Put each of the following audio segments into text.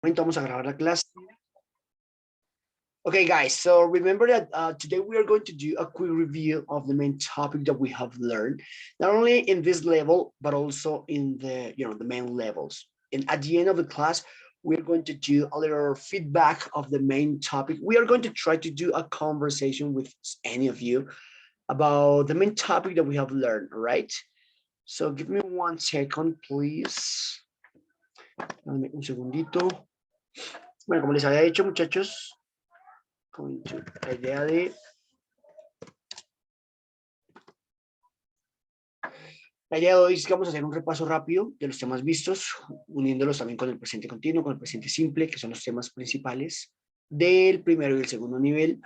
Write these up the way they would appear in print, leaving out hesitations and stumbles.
momento vamos a grabar la clase. Okay, guys, so remember that today we are going to do a quick review of the main topic that we have learned, not only in this level, but also in the, the main levels. And at the end of the class, we're going to do a little feedback of the main topic. We are going to try to do a conversation with any of you about the main topic that we have learned, all right? So give me 1 second, please. Dame un segundito. Bueno, como les había dicho, muchachos, la idea de hoy es que vamos a hacer un repaso rápido de los temas vistos, uniéndolos también con el presente continuo, con el presente simple, que son los temas principales del primero y el segundo nivel.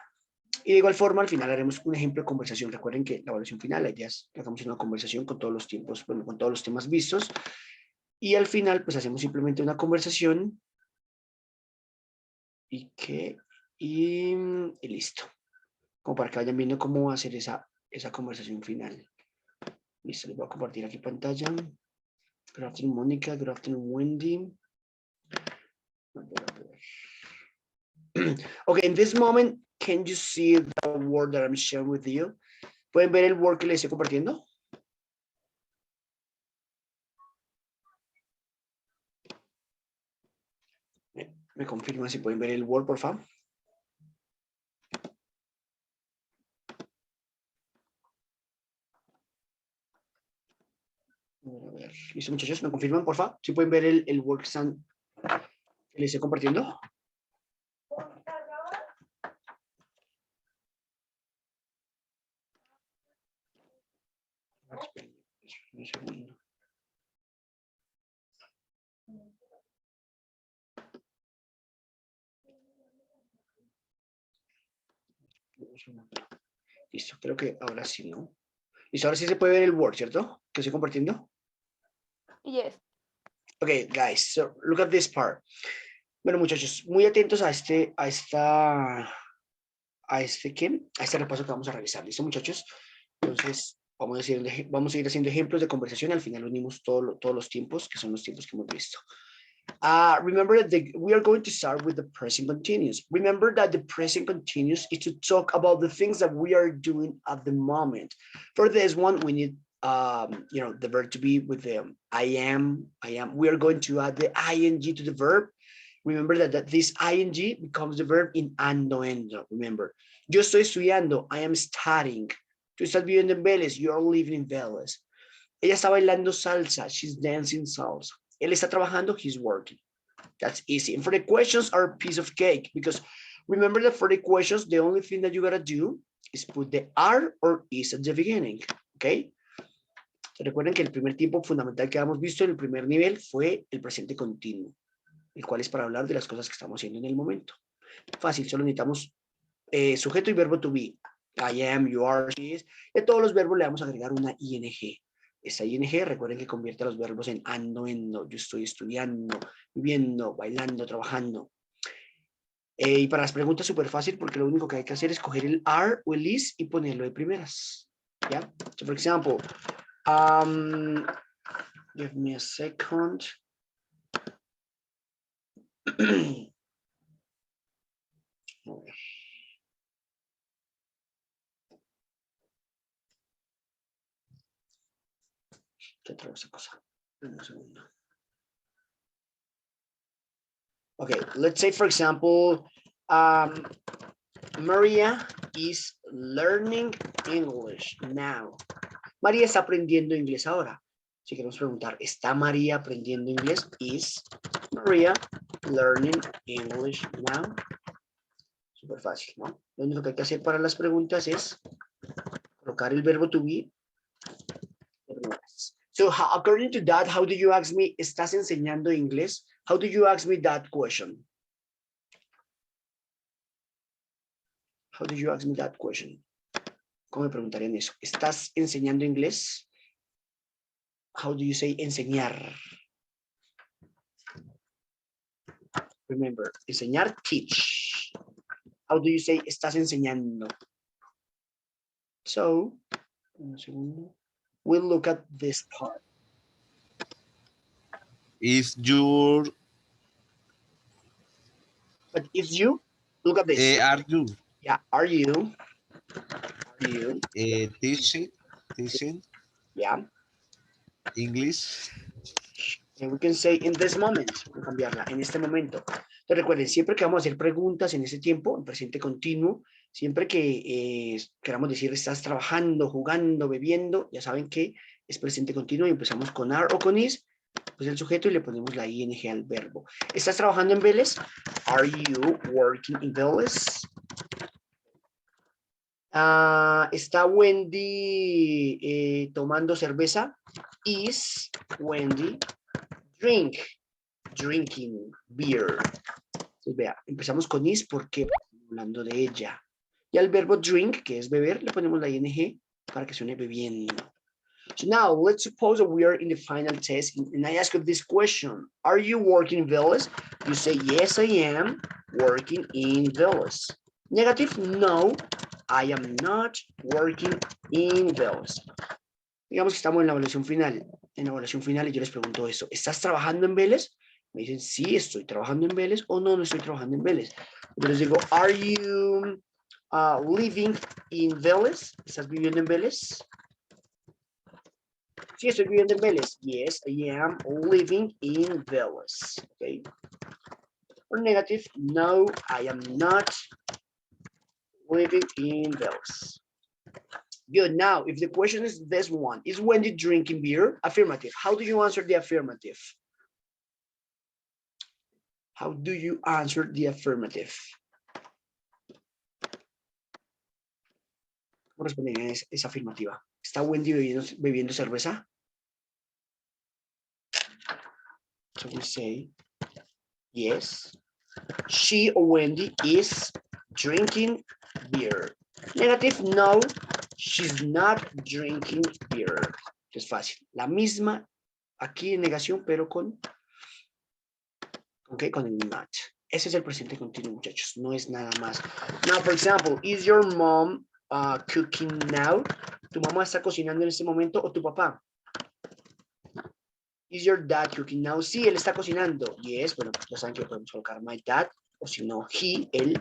Y de igual forma, al final haremos un ejemplo de conversación. Recuerden que la evaluación final, la idea es que hagamos una conversación con todos los tiempos, bueno, con todos los temas vistos. Y al final, pues hacemos simplemente una conversación y listo. Como para que vayan viendo cómo va a ser esa conversación final. Listo, les voy a compartir aquí pantalla. Good afternoon, Mónica. Good afternoon, Wendy. Okay, in this moment, can you see the word that I'm sharing with you? ¿Pueden ver el word que les estoy compartiendo? Me confirma si pueden ver el word, por favor. A ver, listo, muchachos, me confirman, por favor. Si pueden ver el word que les estoy compartiendo. Un segundo. Listo, creo que ahora sí, ¿no? Listo, ahora sí se puede ver el word, ¿cierto? Que estoy compartiendo. Yes. Okay, guys, so look at this part. Bueno, muchachos, muy atentos a este repaso que vamos a realizar. ¿Listo, muchachos? Entonces, vamos a ir haciendo ejemplos de conversación. Al final unimos todos los tiempos, que son los tiempos que hemos visto. Remember that we are going to start with the present continuous. Remember that the present continuous is to talk about the things that we are doing at the moment. For this one, we need the verb to be with the I am. We are going to add the ing to the verb. Remember that this ing becomes the verb in ando endo. Remember, yo estoy estudiando. I am studying. Tú estás viviendo en Vélez. You are living in Vélez. Ella está bailando salsa. She's dancing salsa. Él está trabajando. He's working. That's easy. And for the questions are a piece of cake because remember that for the questions, the only thing that you gotta do is put the are or is at the beginning. Okay. So recuerden que el primer tiempo fundamental que hemos visto en el primer nivel fue el presente continuo, el cual es para hablar de las cosas que estamos haciendo en el momento. Fácil, solo necesitamos sujeto y verbo to be. I am, you are, she is. Y a todos los verbos le vamos a agregar una ing. Esta ing, recuerden que convierte a los verbos en ando, endo. Yo estoy estudiando, viviendo, bailando, trabajando. Y para las preguntas súper fácil porque lo único que hay que hacer es coger el are o el is y ponerlo de primeras. ¿Ya? So, for example, give me a second. ¿Qué otra cosa? Un segundo. Okay, let's say, for example, Maria is learning English now. María está aprendiendo inglés ahora. Si queremos preguntar, ¿está María aprendiendo inglés? Is Maria learning English now? Súper fácil, ¿no? Lo único que hay que hacer para las preguntas es colocar el verbo to be. So, according to that, how do you ask me, ¿estás enseñando inglés? How do you ask me that question? How do you ask me that question? ¿Cómo me preguntarían eso? ¿Estás enseñando inglés? How do you say enseñar? Remember, enseñar, teach. How do you say estás enseñando? So, un segundo. We'll look at this part. Is your But it's you. Look at this. Are you Yeah, are you? Are you? teaching Yeah. English? And we can say in this moment. Voy a cambiarla. En este momento. Entonces recuerden, siempre que vamos a hacer preguntas en ese tiempo, en presente continuo, siempre que queramos decir estás trabajando, jugando, bebiendo, ya saben que es presente continuo y empezamos con are o con is, pues el sujeto y le ponemos la ing al verbo. ¿Estás trabajando en Vélez? Are you working in Vélez? ¿Está Wendy tomando cerveza? Is Wendy drinking beer? Entonces, vea, empezamos con is porque hablando de ella. Y al verbo drink, que es beber, le ponemos la ing para que suene bebiendo. So now, let's suppose that we are in the final test, and I ask you this question. Are you working in Vélez? You say, yes, I am working in Vélez. Negative, no, I am not working in Vélez. Digamos que estamos en la evaluación final. En la evaluación final y yo les pregunto eso. ¿Estás trabajando en Vélez? Me dicen, sí, estoy trabajando en Vélez, o no, no estoy trabajando en Vélez. Yo les digo, are you living in Vélez? ¿Estás viviendo en Vélez? Sí, estoy viviendo en Vélez. Yes, I am living in Vélez. Okay. Or negative, no, I am not living in Vélez. Good. Now, if the question is this one, is Wendy drinking beer? Affirmative. How do you answer the affirmative? How do you answer the affirmative? ¿Cómo responderían esa afirmativa? ¿Está Wendy bebiendo cerveza? So we say, yes, she or Wendy is drinking beer. Negative, no, she's not drinking beer. Es fácil. La misma aquí en negación, pero con el not. Ese es el presente continuo, muchachos. No es nada más. Now, for example, is your mom cooking now? ¿Tu mamá está cocinando en este momento o tu papá? Is your dad cooking now? Sí, él está cocinando. Yes, bueno, ya saben que podemos colocar my dad, o si no, él,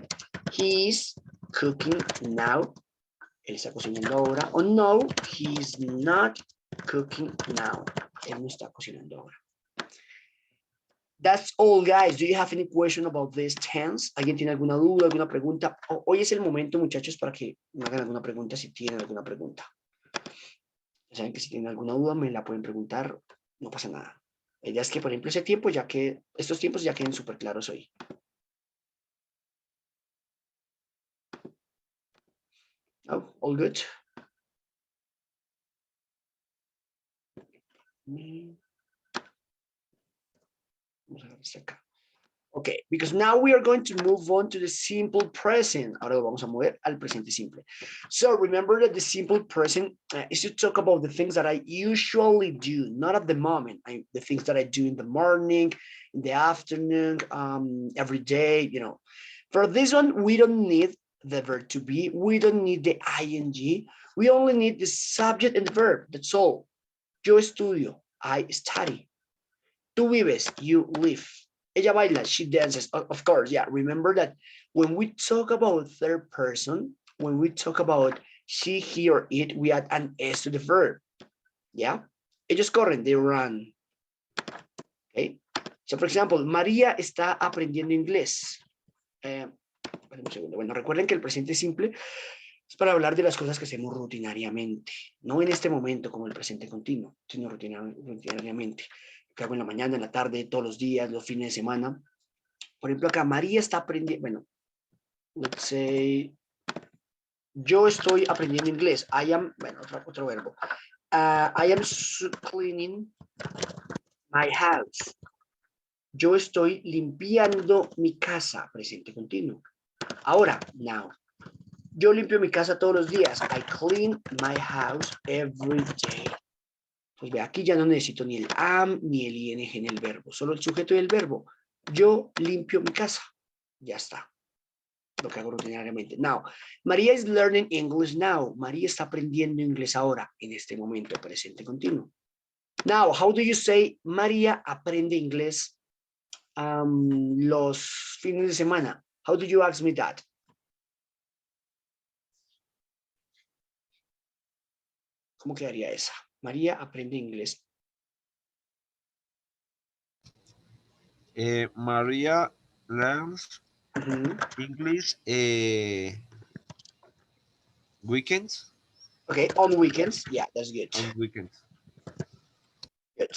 he is cooking now. Él está cocinando ahora. O no, he's not cooking now. Él no está cocinando ahora. That's all, guys. Do you have any question about this tense? ¿Alguien tiene alguna duda, alguna pregunta? Hoy es el momento, muchachos, para que me hagan alguna pregunta si tienen alguna pregunta. Ya saben que si tienen alguna duda me la pueden preguntar, no pasa nada. La idea es que, por ejemplo, estos tiempos ya queden súper claros hoy. Oh, all good. Vamos a ver hasta acá. Okay, because now we are going to move on to the simple present. Ahora lo vamos a mover al presente simple. So remember that the simple present is to talk about the things that I usually do, not at the moment. The things that I do in the morning, in the afternoon, every day, you know. For this one, we don't need the verb to be. We don't need the ing. We only need the subject and the verb. That's all. Yo estudio. I study. Tú vives. You live. Ella baila, she dances, of course, yeah. Remember that when we talk about third person, when we talk about she, he, or it, we add an S to the verb, yeah? Ellos corren, they run, okay? So, for example, María está aprendiendo inglés. Un segundo. Bueno, recuerden que el presente simple es para hablar de las cosas que hacemos rutinariamente, no en este momento como el presente continuo, sino rutinariamente. Que hago en la mañana, en la tarde, todos los días, los fines de semana. Por ejemplo, acá María está aprendiendo, bueno, let's say, yo estoy aprendiendo inglés. I am, bueno, otro verbo. I am cleaning my house. Yo estoy limpiando mi casa, presente continuo. Ahora, now. Yo limpio mi casa todos los días. I clean my house every day. Pues ve, aquí ya no necesito ni el am ni el ing en el verbo, solo el sujeto y el verbo. Yo limpio mi casa. Ya está. Lo que hago rutinariamente. Now, María is learning English now. María está aprendiendo inglés ahora, en este momento, presente continuo. Now, how do you say María aprende inglés los fines de semana? How do you ask me that? ¿Cómo quedaría esa? María aprende inglés. Maria learns Ujú. English weekends Okay, on weekends. Yeah, that's good. on weekends. Good.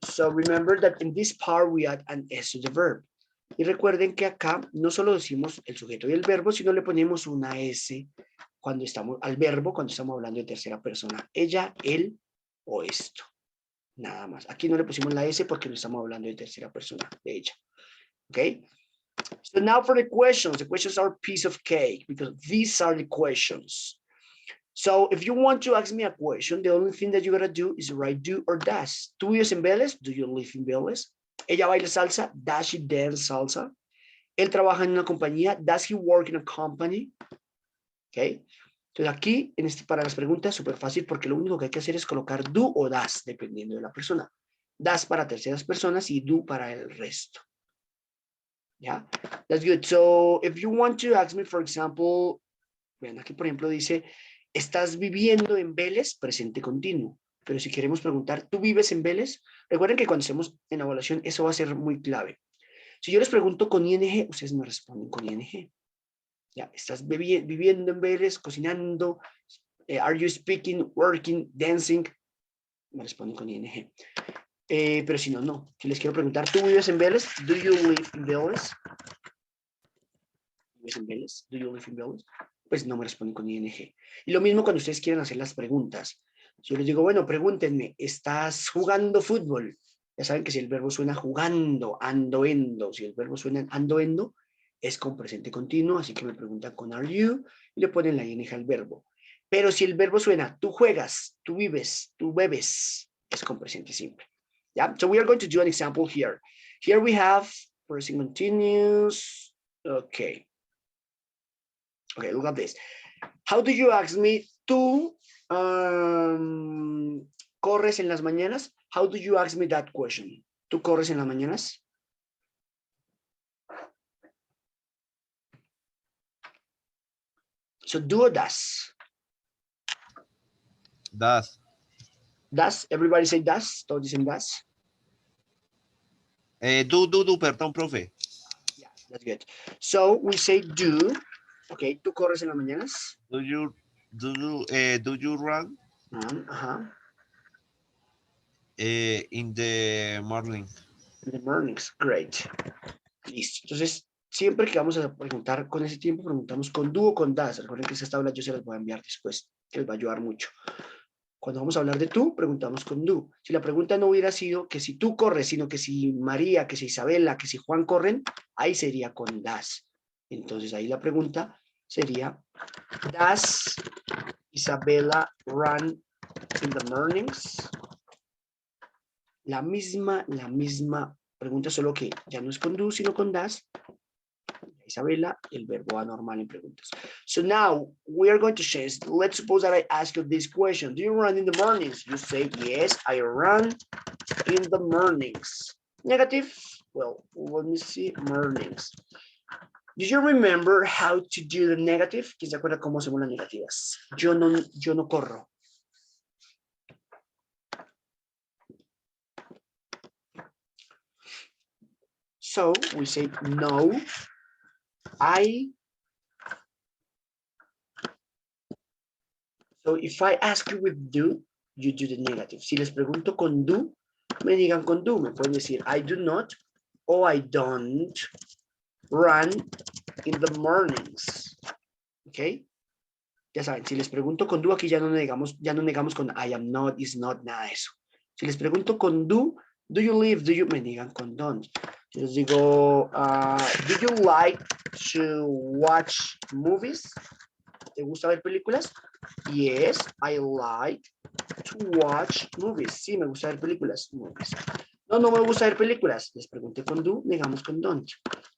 So remember that in this part we add an S to the verb. Y recuerden que acá no solo decimos el sujeto y el verbo, sino le ponemos una S cuando estamos al verbo, cuando estamos hablando de tercera persona. Ella, él o esto. Nada más. Aquí no le pusimos la S porque no estamos hablando de tercera persona, de ella. Okay? So now for the questions. The questions are a piece of cake because these are the questions. So if you want to ask me a question, the only thing that you gotta do is write do or does. ¿Tú vives en Vélez? Do you live in Vélez? Ella baila salsa? Does she dance salsa? Él trabaja en una compañía? Does he work in a company? Okay. Entonces aquí, para las preguntas, súper fácil porque lo único que hay que hacer es colocar do o das, dependiendo de la persona. Das para terceras personas y do para el resto. Yeah, that's good. So if you want to ask me, for example, vean aquí, por ejemplo, dice, ¿estás viviendo en Vélez? Presente continuo. Pero si queremos preguntar, ¿tú vives en Vélez? Recuerden que cuando estemos en evaluación, eso va a ser muy clave. Si yo les pregunto con ING, ustedes me responden con ING. Ya, ¿estás viviendo en Vélez, cocinando? Are you speaking, working, dancing? Me responden con ING. Pero si no, no. Si les quiero preguntar, ¿tú vives en Vélez? Do you live in Vélez? ¿Vives en Vélez? Do you live in Vélez? Pues no me responden con ING. Y lo mismo cuando ustedes quieren hacer las preguntas. Si yo les digo, bueno, pregúntenme, ¿estás jugando fútbol? Ya saben que si el verbo suena jugando, ando, endo, si el verbo suena ando, endo, es con presente continuo, así que me preguntan con are you y le ponen la ing al verbo. Pero si el verbo suena tú juegas, tú vives, tú bebes, es con presente simple. Yeah? So we are going to do an example here. Here we have present continuous. Okay. Okay, look at this. How do you ask me? ¿Tú corres en las mañanas? How do you ask me that question? ¿Tú corres en las mañanas? So do or does? Does. Does? Everybody say does? Todos dicen does? Do, perdón, profe. Yeah, that's good. So we say do. Okay, ¿tú corres en las mañanas? Do you run in the morning? In the mornings, great. Listo. Entonces, siempre que vamos a preguntar con ese tiempo, preguntamos con do o con does. Recuerden que esa tabla yo se las voy a enviar después, que les va a ayudar mucho. Cuando vamos a hablar de tú, preguntamos con do. Si la pregunta no hubiera sido que si tú corres, sino que si María, que si Isabela, que si Juan corren, ahí sería con does. Entonces, ahí la pregunta sería, does Isabela run in the mornings? La misma pregunta, solo que ya no es con do, sino con does. Isabela, el verbo anormal en preguntas. So now we are going to change. Let's suppose that I ask you this question. Do you run in the mornings? You say, yes, I run in the mornings. Negative? Well, let me see, mornings. Do you remember how to do the negative? ¿Quién se acuerda cómo hacemos las negativas? Yo no corro. So we say, no, So if I ask you with do, you do the negative. Si les pregunto con do, me digan con do. Me pueden decir I do not o I don't run in the mornings. ¿Ok? Ya saben, si les pregunto con do, aquí ya no negamos con I am not, is not, nada de eso. Si les pregunto con do you live, me digan con don't. Si les digo, do you like to watch movies? ¿Te gusta ver películas? Yes, I like to watch movies. Sí, me gusta ver películas. Movies. No, no me gusta ver películas. Les pregunté con do, negamos con don't.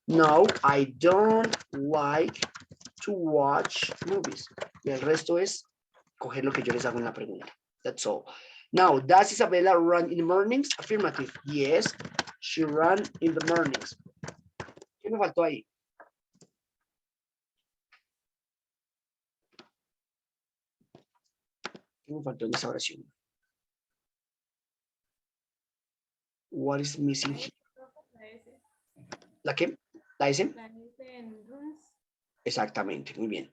No, I don't like to watch movies. Y el resto es coger lo que yo les hago en la pregunta. That's all. Now, does Isabella run in the mornings? Affirmative. Yes, She ran in the mornings. ¿Qué me faltó ahí? ¿Qué me faltó en esa oración? What is missing here? ¿La qué? ¿La S? Exactamente, muy bien.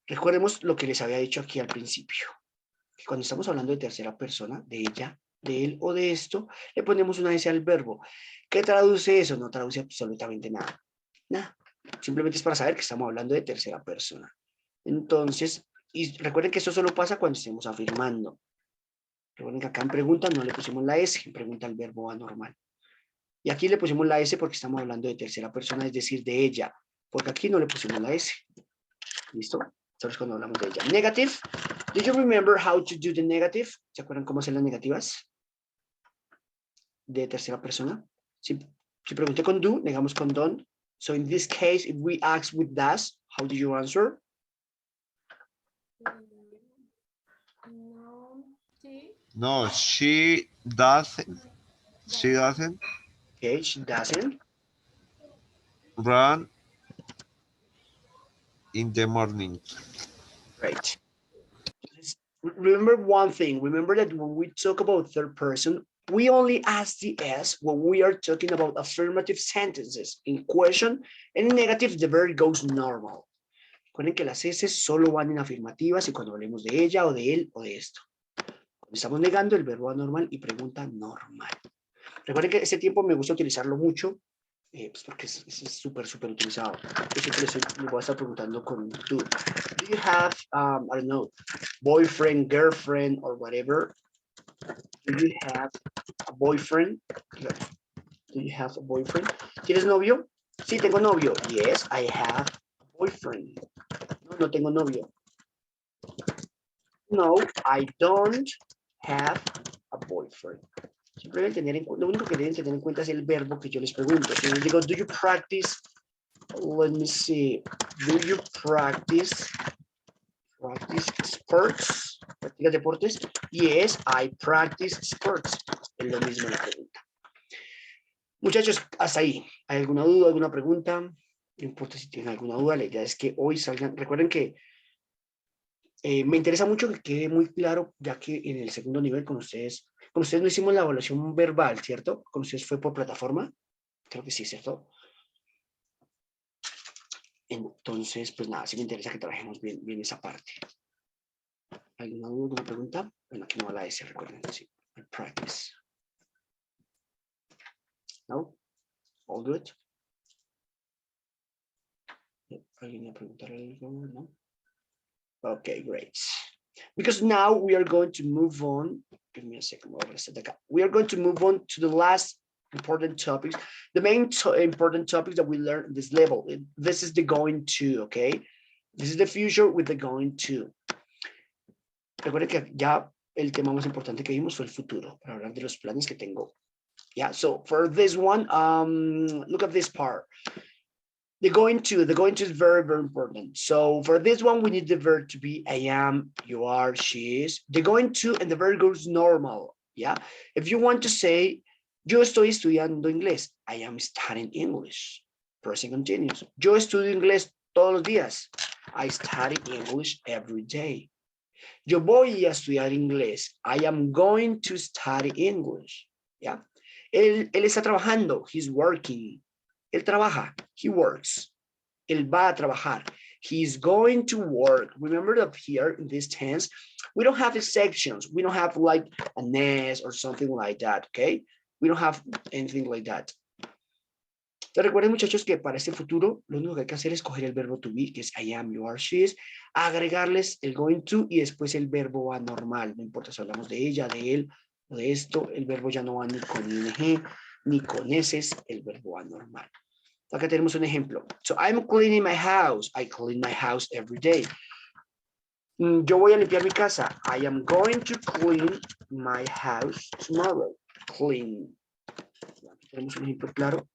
Recordemos lo que les había dicho aquí al principio. Que cuando estamos hablando de tercera persona, de ella, de él o de esto, le ponemos una S al verbo. ¿Qué traduce eso? No traduce absolutamente nada. Nada. Simplemente es para saber que estamos hablando de tercera persona. Entonces, y recuerden que esto solo pasa cuando estemos afirmando. Recuerden que acá en pregunta no le pusimos la S, en pregunta el verbo anormal. Y aquí le pusimos la S porque estamos hablando de tercera persona, es decir, de ella. Porque aquí no le pusimos la S. ¿Listo? Esto es cuando hablamos de ella. Negative. Do you remember how to do the negative? ¿Se acuerdan cómo hacer las negativas? De tercera persona. Si pregunté con do, negamos con don't. So in this case, if we ask with does, how do you answer? No, she doesn't. She doesn't Okay, she doesn't. run in the morning. Right. Remember one thing. Remember that when we talk about third person, we only ask the S when we are talking about affirmative sentences. In question and in negative, the verb goes normal. Recuerden que las S solo van en afirmativas y cuando hablemos de ella o de él o de esto. Cuando estamos negando el verbo anormal y pregunta normal. Recuerden que ese tiempo me gusta utilizarlo mucho, pues porque es súper utilizado. Yo siempre les voy a estar preguntando con do you have, I don't know, boyfriend, girlfriend, or whatever? Do you have a boyfriend? Do you have a boyfriend? ¿Tienes novio? Sí, tengo novio. Yes, I have a boyfriend. No, no tengo novio. No, I don't have a boyfriend. Simplemente lo único que deben tener en cuenta es el verbo que yo les pregunto. Si les digo, do you practice? Let me see. Do you practice sports? ¿Practicas deportes? Yes, I practice sports. Es lo mismo la pregunta. Muchachos, hasta ahí. ¿Hay alguna duda, alguna pregunta? No importa si tienen alguna duda. La idea es que hoy salgan. Recuerden que me interesa mucho que quede muy claro, ya que en el segundo nivel con ustedes no hicimos la evaluación verbal, ¿cierto? Con ustedes fue por plataforma. Creo que sí, ¿cierto? Entonces, pues nada, sí me interesa que trabajemos bien esa parte. ¿Alguna duda, alguna pregunta? Bueno, aquí no va la S, recuerden, sí. Practice. ¿No? All good. ¿Alguien va a preguntar algo? ¿No? Okay, great. Because now we are going to move on. Give me a second. We are going to move on to the last important topics. The main important topics that we learned at this level. This is the going to, okay? This is the future with the going to. Recuerden que ya el tema más importante que vimos fue el futuro, para hablar de los planes que tengo. Yeah, so for this one, look at this part. The going to is very important. So for this one, we need the verb to be I am, you are, she is. The going to and the verb goes normal. Yeah. If you want to say, yo estoy estudiando inglés. I am studying English. Present continuous. Yo estudio inglés todos los días. I study English every day. Yo voy a estudiar inglés. I am going to study English. Yeah. Él está trabajando. He's working. Él trabaja. He works. Él va a trabajar. He's going to work. Remember that here in this tense, we don't have sections. We don't have like an S or something like that, okay? We don't have anything like that. Entonces recuerden, muchachos, que para este futuro, lo único que hay que hacer es coger el verbo to be, que es I am, you are, she is, agregarles el going to y después el verbo anormal. No importa si hablamos de ella, de él o de esto, el verbo ya no va ni con ing, ni con s, el verbo anormal. Acá tenemos un ejemplo. So, I'm cleaning my house. I clean my house every day. Yo voy a limpiar mi casa. I am going to clean my house tomorrow. Clean. Aquí tenemos un ejemplo claro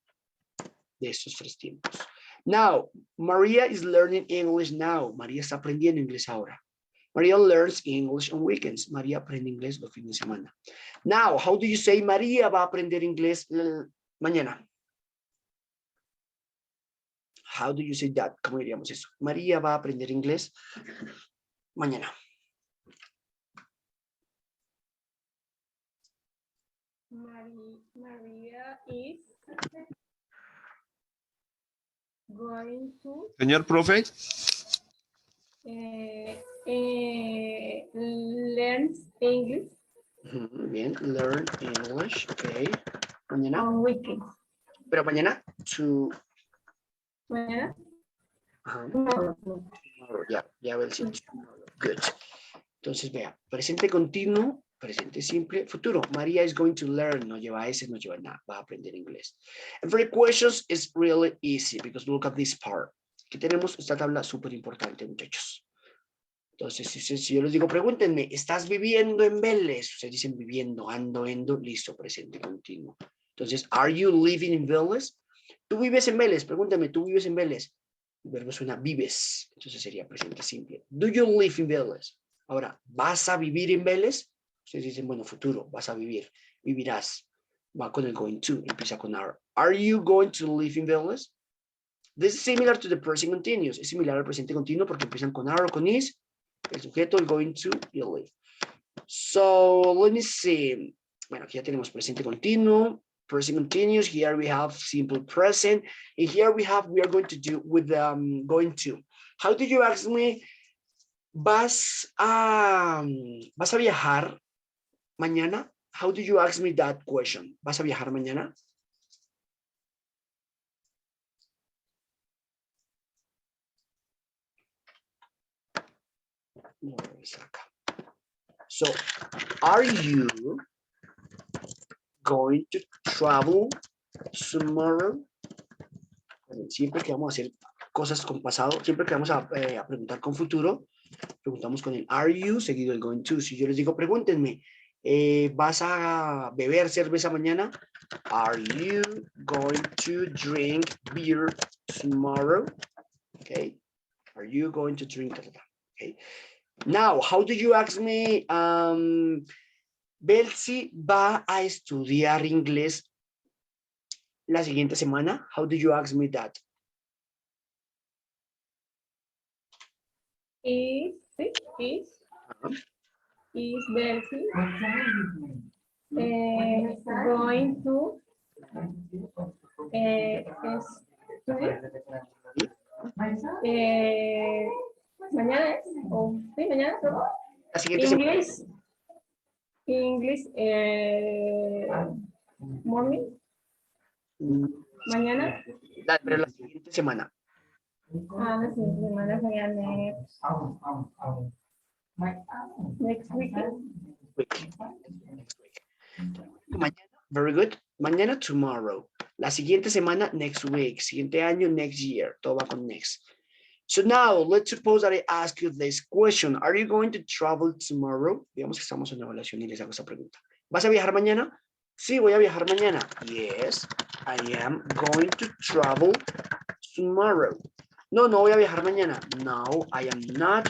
de estos tres tiempos. Now, Maria is learning English now. María está aprendiendo inglés ahora. Maria learns English on weekends. María aprende inglés los fines de semana. Now, how do you say María va a aprender inglés Mañana. How do you say that? ¿Cómo diríamos eso? María va a aprender inglés mañana. María is going to Señor profe, learn English Bien, learn English, ok. Mañana, on weekends. pero mañana, Mañana. ajá, Tomorrow. tomorrow, ya veo el sitio. Good. Entonces, vea, presente continuo, presente simple, futuro. María is going to learn, no lleva S, no lleva nada, va a aprender inglés. And for the questions, it's really easy because look at this part. Aquí tenemos esta tabla súper importante, muchachos. Entonces, si yo les digo, pregúntenme, ¿estás viviendo en Vélez? Ustedes dicen viviendo, ando, endo, listo, presente continuo. Entonces, are you living in Vélez? ¿Tú vives en Vélez? Pregúntame, ¿tú vives en Vélez? El verbo suena vives, entonces sería presente simple. Do you live in Vélez? Ahora, ¿vas a vivir en Vélez? Ustedes dicen, bueno, futuro, vas a vivir, vivirás. Va con el going to, empieza con are. Are you going to live in Vélez? This is similar to the present continuous. Es similar al presente continuo porque empiezan con are o con is. El sujeto, el going to y el live. So, let me see. Bueno, aquí ya tenemos presente continuo, present continuous. Here we have simple present. And here we are going to do with going to. How did you ask me? ¿Vas a viajar mañana? How did you ask me that question? ¿Vas a viajar mañana? So, are you going to travel tomorrow? Siempre que vamos a hacer cosas con pasado, siempre que vamos a preguntar con futuro, preguntamos con el are you seguido el going to. Si yo les digo, pregúntenme, ¿vas a beber cerveza mañana? Are you going to drink beer tomorrow? Okay. Are you going to drink? Okay. Now, how do you ask me? Belsi va a estudiar inglés la siguiente semana. How do you ask me that? Is Bessie going to study? Mañana es, o sí, mañana, ¿no? La siguiente semana. English, morning. Mañana. Pero la siguiente semana. La siguiente semana sería next week. Mañana, very good. Mañana, tomorrow. La siguiente semana, next week. Siguiente año, next year. Todo va con next. So now, let's suppose that I ask you this question. Are you going to travel tomorrow? Digamos que estamos en una evaluación y les hago esa pregunta. ¿Vas a viajar mañana? Sí, voy a viajar mañana. Yes, I am going to travel tomorrow. No, no voy a viajar mañana. No, I am not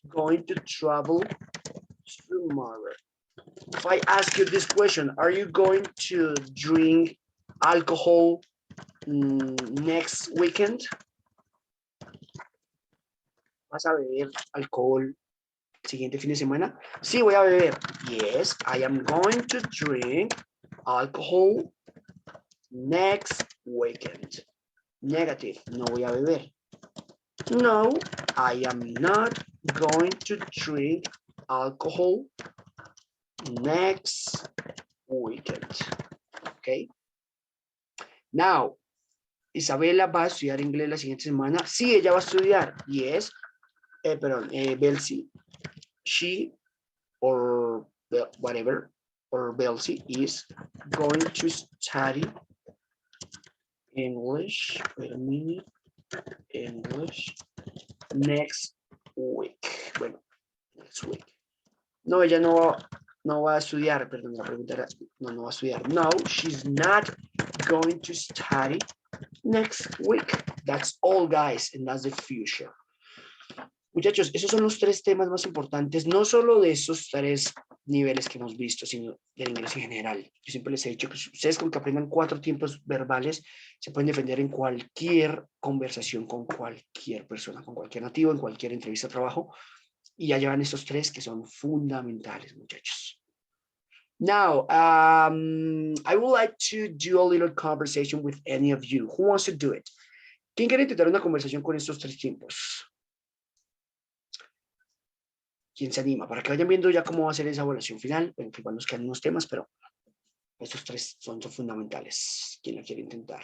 going to travel tomorrow. If I ask you this question, are you going to drink alcohol next weekend? ¿Vas a beber alcohol el siguiente fin de semana? Sí, voy a beber. Yes, I am going to drink alcohol next weekend. Negative, no voy a beber. No, I am not going to drink alcohol next weekend. Okay. Now, Isabela va a estudiar inglés la siguiente semana. Sí, ella va a estudiar. Yes. Belsi, she or whatever, or Belsi is going to study English, wait a minute, English next week. Bueno, next week. No, ella no va a estudiar, perdón, la pregunta era, no va a estudiar. No, she's not going to study next week. That's all, guys, and that's the future. Muchachos, esos son los tres temas más importantes, no solo de esos tres niveles que hemos visto, sino del inglés en general. Yo siempre les he dicho que ustedes con que aprendan 4 tiempos verbales se pueden defender en cualquier conversación con cualquier persona, con cualquier nativo, en cualquier entrevista de trabajo, y ya llevan estos tres que son fundamentales, muchachos. Now, I would like to do a little conversation with any of you. Who wants to do it? ¿Quién quiere intentar una conversación con estos tres tiempos? ¿Quién se anima? Para que vayan viendo ya cómo va a ser esa evaluación final. Bueno, que igual nos quedan unos temas, pero estos tres son fundamentales. ¿Quién la quiere intentar?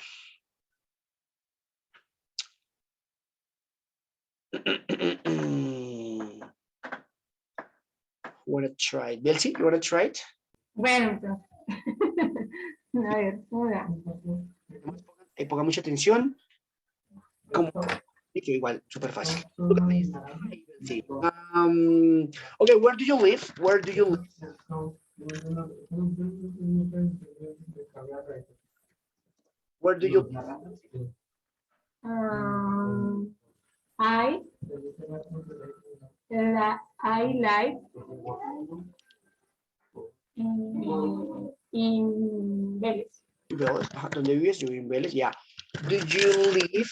Wanna try it? Belsi, you wanna try it? Bueno, entonces. A ver, una. Ponga mucha atención. Como que igual, súper fácil. Sí. Okay, where do you live? Where do you live? Where do you live? I like in Vélez. Vélez. ¿Dónde vives? Yo vivo en Vélez, yeah. Do you live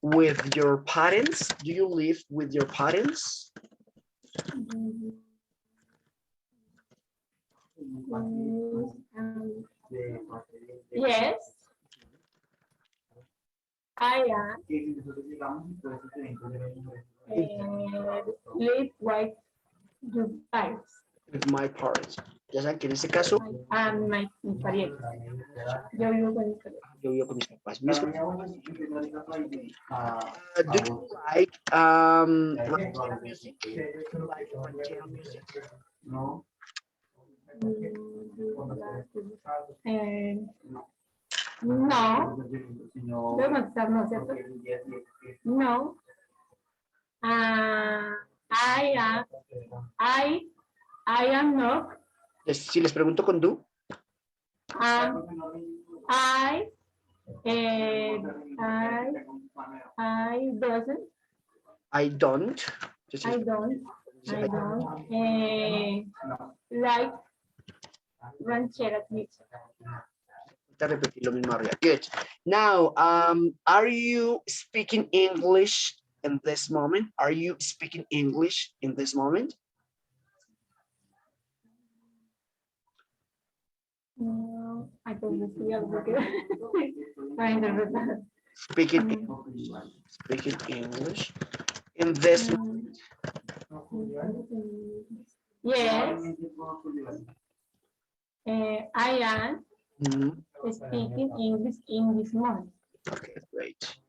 with your parents? Do you live with your parents? Yes. I am. Live with your parents. With my parents. Ya saben que en este caso And my parientes. Yo vivo con mis parientes. yo vivo con mis papás. ¿Vives con tus papás? Do you like ranchero music? Do you like ranchero music? No. Debo contestar no, ¿cierto? No. I am not. Si les pregunto con do. I doesn't. I don't. I don't like ranchera music. Repetir lo mismo arriba. Good. Now, are you speaking English in this moment? Are you speaking English in this moment? No, I don't see algo que para interpretar. Speaking English. Speaking English in this moment. Yes. I am speaking English in this moment. Okay, great.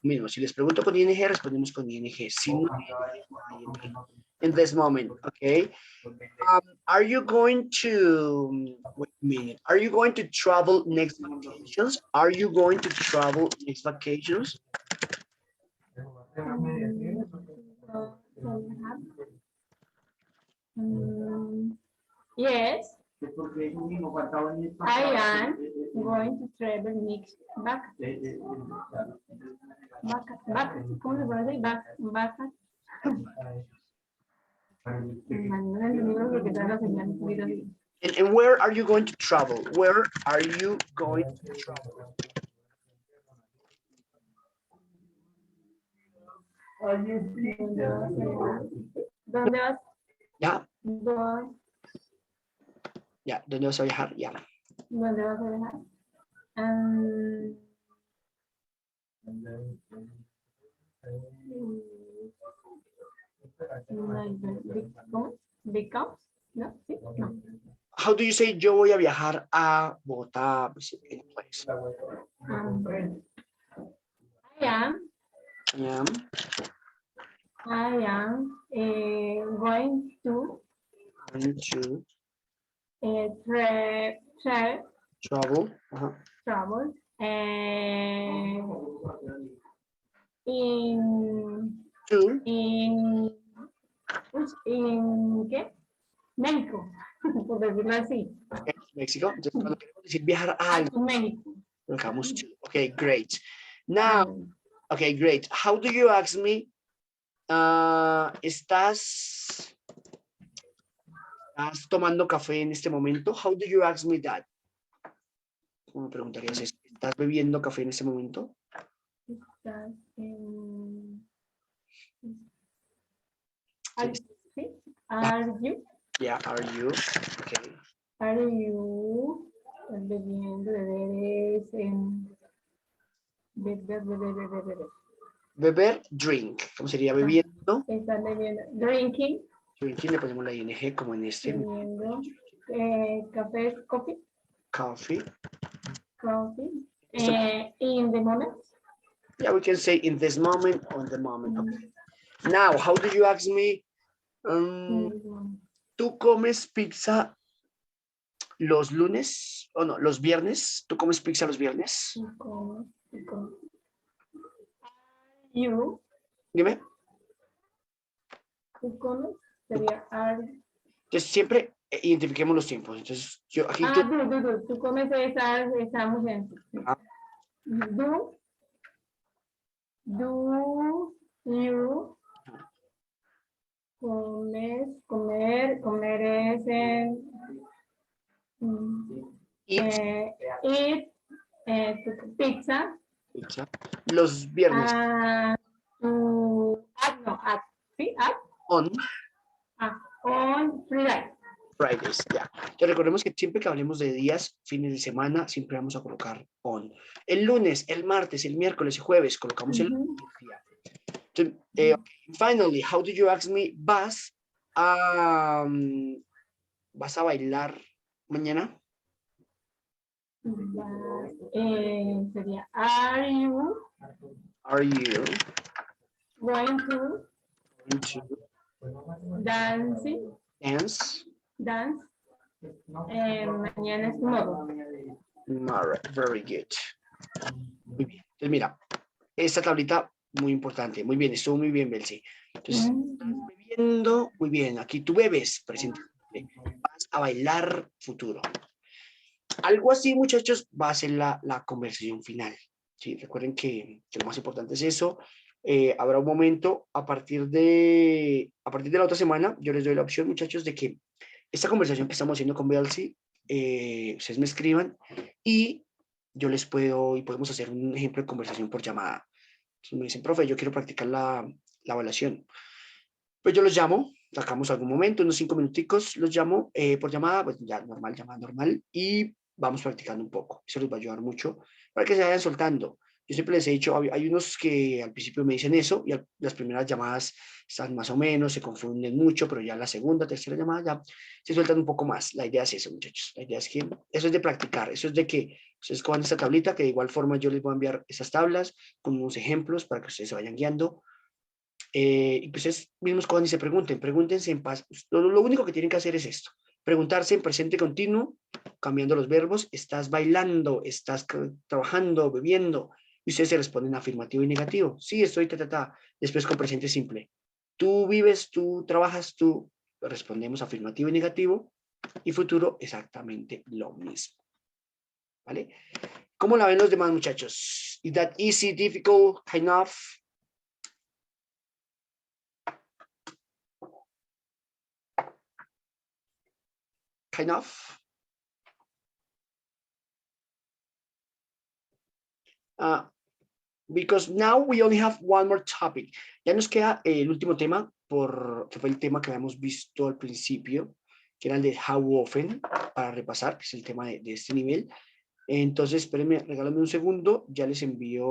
Mismo, si les pregunto con ING, respondemos con ING. Si no, in this moment, okay? Are you going to, wait a minute, are you going to travel next vacations? Are you going to travel next vacations? Yes. I am going to travel next ¿cómo se pronuncia? And where are you going to travel? Where are you going to travel? ¿Dónde vas? Ya. Ya, ¿dónde vas a viajar? Ya. ¿Dónde vas a viajar? Big house? No, sí, no. How do you say yo voy a viajar a Bogotá? In place. I am going to travel. Travel in ¿qué? México, por decirlo así. México. Entonces, cuando queremos decir viajar a algo, México. Okay, great. Now, okay, great. How do you ask me ¿Estás tomando café en este momento? How do you ask me that? ¿Cómo me preguntarías eso? ¿Estás bebiendo café en este momento? Estás en... Are, ¿sí? Are you? Yeah, are you? Okay. Are you bebiendo, beberes en... Beber. Beber, drink. ¿Cómo sería bebiendo? Estás bebiendo, drinking, Drinking, le ponemos la ing como en este. bebiendo, café, coffee, Coffee. in the moment. Yeah, we can say in this moment, on the moment. Okay. Now, how do you ask me? ¿Tú comes pizza los lunes? ¿O no, los viernes? ¿Tú comes pizza los viernes? You, Dime. tú comes, sería are. Entonces, siempre identifiquemos los tiempos. Entonces, yo aquí... Tú comes, estamos en... Ah. Do you comer es en eat pizza Pizza. Los viernes. ¿sí? On On Fridays, ya. Entonces recordemos que siempre que hablemos de días, fines de semana, siempre vamos a colocar on. El lunes, el martes, el miércoles y jueves colocamos el día. Entonces, finally, how did you ask me? ¿Vas a bailar mañana? Sería are you going to dance? Mañana es nuevo. Very good. Muy bien. Entonces, mira, esta tablita muy importante. Muy bien, estuvo muy bien, Belsi. Entonces, bebiendo, muy bien. Aquí tú bebes, presente. Vas a bailar, futuro. Algo así, muchachos, va a ser la conversación final. ¿Sí? Recuerden que lo más importante es eso. Habrá un momento a partir de la otra semana, yo les doy la opción, muchachos, de que esta conversación que estamos haciendo con Belsi, ustedes me escriban y yo les podemos hacer un ejemplo de conversación por llamada. Entonces me dicen, profe, yo quiero practicar la evaluación. Pues yo los llamo, sacamos algún momento, unos 5 minuticos, los llamo por llamada, pues ya normal, llamada normal, y vamos practicando un poco. Eso les va a ayudar mucho para que se vayan soltando. Yo siempre les he dicho, hay unos que al principio me dicen eso y las primeras llamadas están más o menos, se confunden mucho, pero ya la segunda, tercera llamada ya se sueltan un poco más. La idea es eso, muchachos. La idea es que eso es de practicar, eso es de que ustedes cojan esta tablita, que de igual forma yo les voy a enviar esas tablas con unos ejemplos para que ustedes se vayan guiando. Y pues ustedes mismos cojan y se pregúntense en paz. Lo único que tienen que hacer es esto, preguntarse en presente continuo, cambiando los verbos, estás bailando, estás trabajando, bebiendo, y ustedes se responden afirmativo y negativo. Sí, estoy, después con presente simple. Tú vives, tú trabajas, tú, respondemos afirmativo y negativo, y futuro exactamente lo mismo. ¿Vale? ¿Cómo la ven los demás, muchachos? Is that easy, difficult, kind of? Kind of. Because now we only have one more topic. Ya nos queda el último tema, que fue el tema que habíamos visto al principio, que era el de how often, para repasar, que es el tema de este nivel. Entonces, espérenme, regálame un segundo, ya les envío